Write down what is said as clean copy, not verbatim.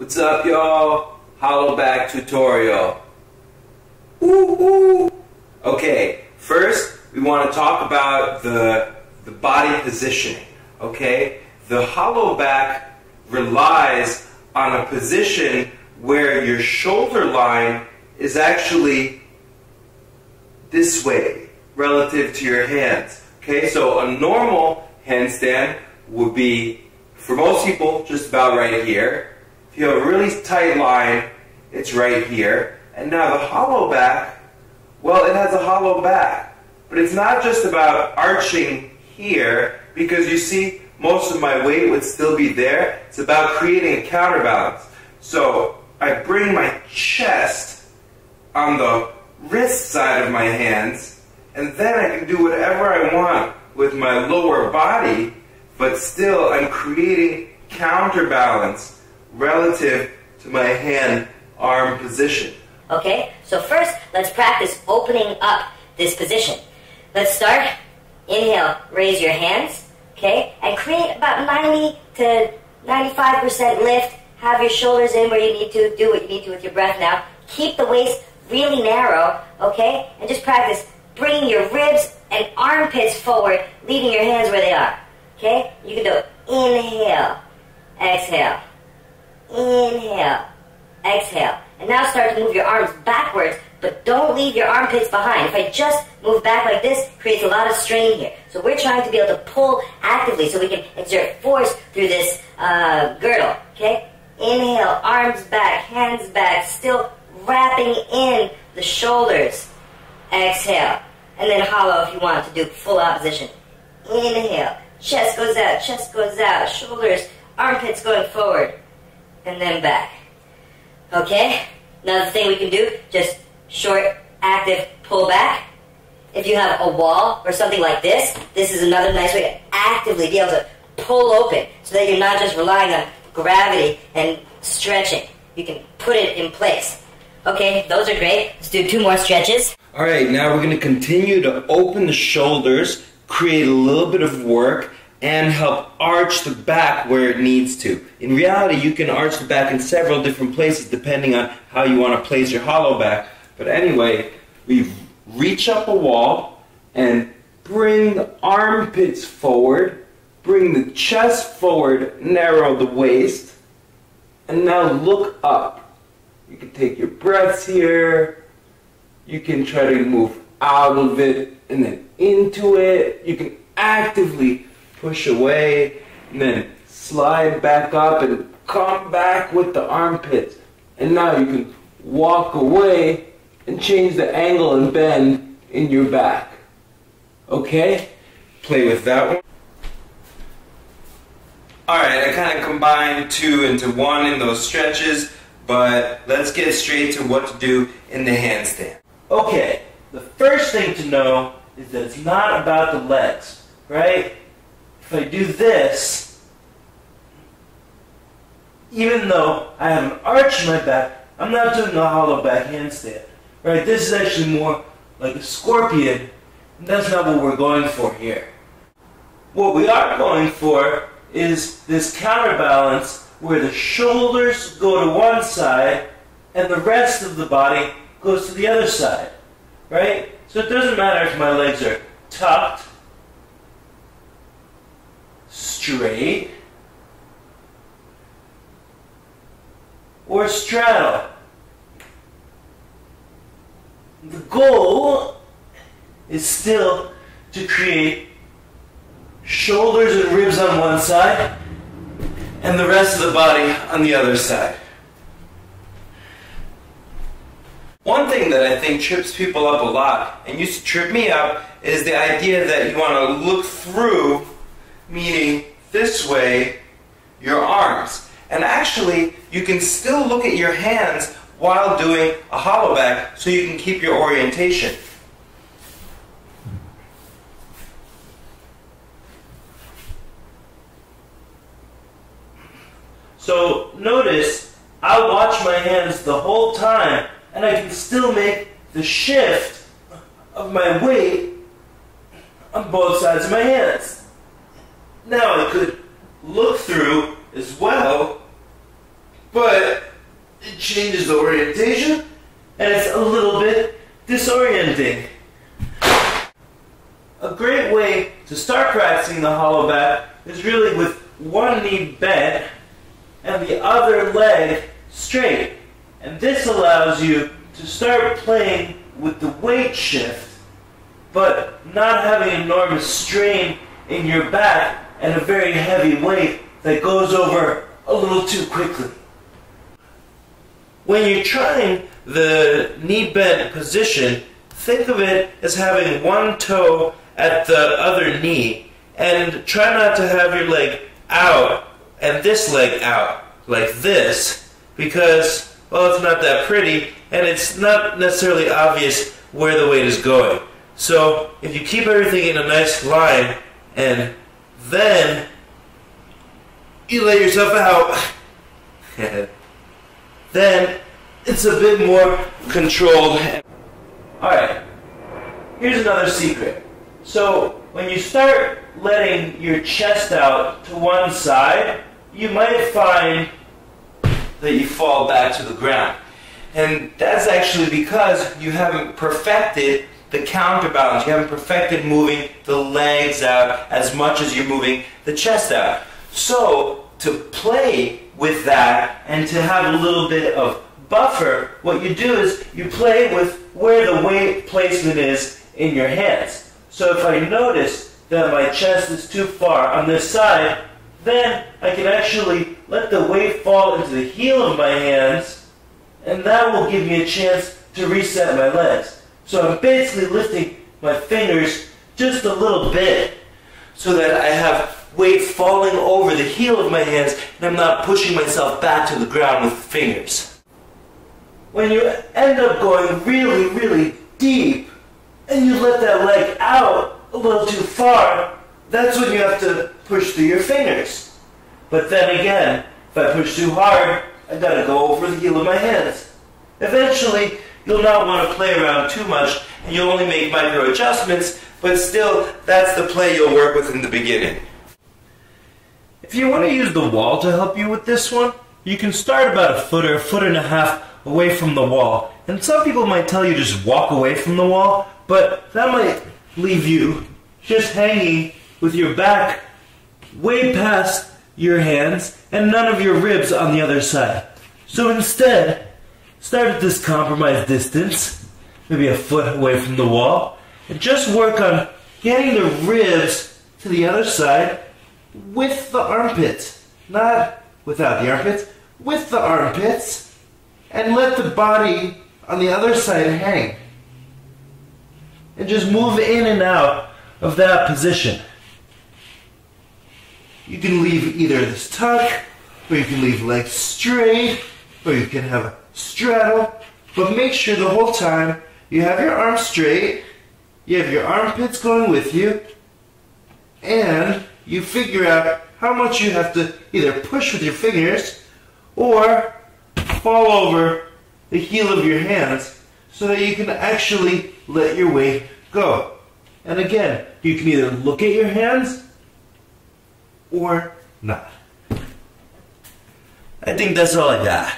What's up, y'all? Hollowback tutorial. Woo woo! Okay, first we want to talk about the body positioning. Okay, the Hollowback relies on a position where your shoulder line is actually this way relative to your hands. Okay, so a normal handstand would be, for most people, just about right here. If you have a really tight line, it's right here. And now the Hollowback, well, it has a hollow back. But it's not just about arching here, because you see, most of my weight would still be there. It's about creating a counterbalance. So I bring my chest on the wrist side of my hands, and then I can do whatever I want with my lower body, but still I'm creating counterbalance relative to my hand-arm position. Okay, so first let's practice opening up this position. Let's start. Inhale, raise your hands, okay, and create about 90 to 95% lift. Have your shoulders in where you need to. Do what you need to with your breath now. Keep the waist really narrow, okay, and just practice bringing your ribs and armpits forward, leaving your hands where they are, okay? You can do inhale, exhale, inhale, exhale. And now start to move your arms backwards, but don't leave your armpits behind. If I just move back like this, creates a lot of strain here. So we're trying to be able to pull actively so we can exert force through this girdle, okay? Inhale, arms back, hands back, still wrapping in the shoulders. Exhale. And then hollow if you want to do full opposition. Inhale, chest goes out, shoulders, armpits going forward, and then back. Okay? Another thing we can do, just short, active pull back. If you have a wall or something like this is another nice way to actively be able to pull open so that you're not just relying on gravity and stretching. You can put it in place. Okay, those are great. Let's do 2 more stretches. Alright, now we're going to continue to open the shoulders, create a little bit of work, and help arch the back where it needs to. In reality, you can arch the back in several different places depending on how you want to place your Hollowback. But anyway, we reach up a wall and bring the armpits forward, bring the chest forward, narrow the waist, and now look up. You can take your breaths here. You can try to move out of it and then into it. You can actively push away and then slide back up and come back with the armpits. And now you can walk away and change the angle and bend in your back. Okay? Play with that one. Alright, I kind of combined 2 into 1 in those stretches, but let's get straight to what to do in the handstand. Okay, the first thing to know is that it's not about the legs, right? If I do this, even though I have an arch in my back, I'm not doing a Hollowback handstand, right? This is actually more like a scorpion, and that's not what we're going for here. What we are going for is this counterbalance where the shoulders go to one side and the rest of the body goes to the other side, right? So it doesn't matter if my legs are tucked, straight, or straddle. The goal is still to create shoulders and ribs on one side and the rest of the body on the other side. One thing that I think trips people up a lot, and used to trip me up, is the idea that you want to look through, meaning this way, your arms. And actually, you can still look at your hands while doing a Hollowback so you can keep your orientation. So notice, I watch my hands the whole time, and I can still make the shift of my weight on both sides of my hands. Now I could look through as well but it changes the orientation, and it's a little bit disorienting. A great way to start practicing the Hollowback is really with one knee bent and the other leg straight. And this allows you to start playing with the weight shift, but not having enormous strain in your back and a very heavy weight that goes over a little too quickly. When you're trying the knee bent position, think of it as having one toe at the other knee, and try not to have your leg out and this leg out like this, because, well, it's not that pretty and it's not necessarily obvious where the weight is going. So if you keep everything in a nice line and then you let yourself out, then it's a bit more controlled. Alright, here's another secret. So when you start letting your chest out to one side, you might find that you fall back to the ground. And that's actually because you haven't perfected the counterbalance. You haven't perfected moving the legs out as much as you're moving the chest out. So to play with that and to have a little bit of buffer, what you do is you play with where the weight placement is in your hands. So if I notice that my chest is too far on this side, then I can actually let the weight fall into the heel of my hands, and that will give me a chance to reset my legs. So I'm basically lifting my fingers just a little bit so that I have weight falling over the heel of my hands and I'm not pushing myself back to the ground with the fingers. When you end up going really, really deep and you let that leg out a little too far, that's when you have to push through your fingers. But then again, if I push too hard, I gotta go over the heel of my hands. Eventually, you'll not want to play around too much and you'll only make micro adjustments, but still, that's the play you'll work with in the beginning. If you want to use the wall to help you with this one, you can start about a foot or a foot and a half away from the wall. And some people might tell you just walk away from the wall, but that might leave you just hanging with your back way past your hands and none of your ribs on the other side. So instead, start at this compromised distance, maybe a foot away from the wall, and just work on getting the ribs to the other side with the armpits. Not without the armpits, with the armpits, and let the body on the other side hang. And just move in and out of that position. You can leave either this tuck, or you can leave legs straight, or you can have a straddle, but make sure the whole time you have your arms straight, you have your armpits going with you, and you figure out how much you have to either push with your fingers or fall over the heel of your hands so that you can actually let your weight go. And again, you can either look at your hands or not. I think that's all I got.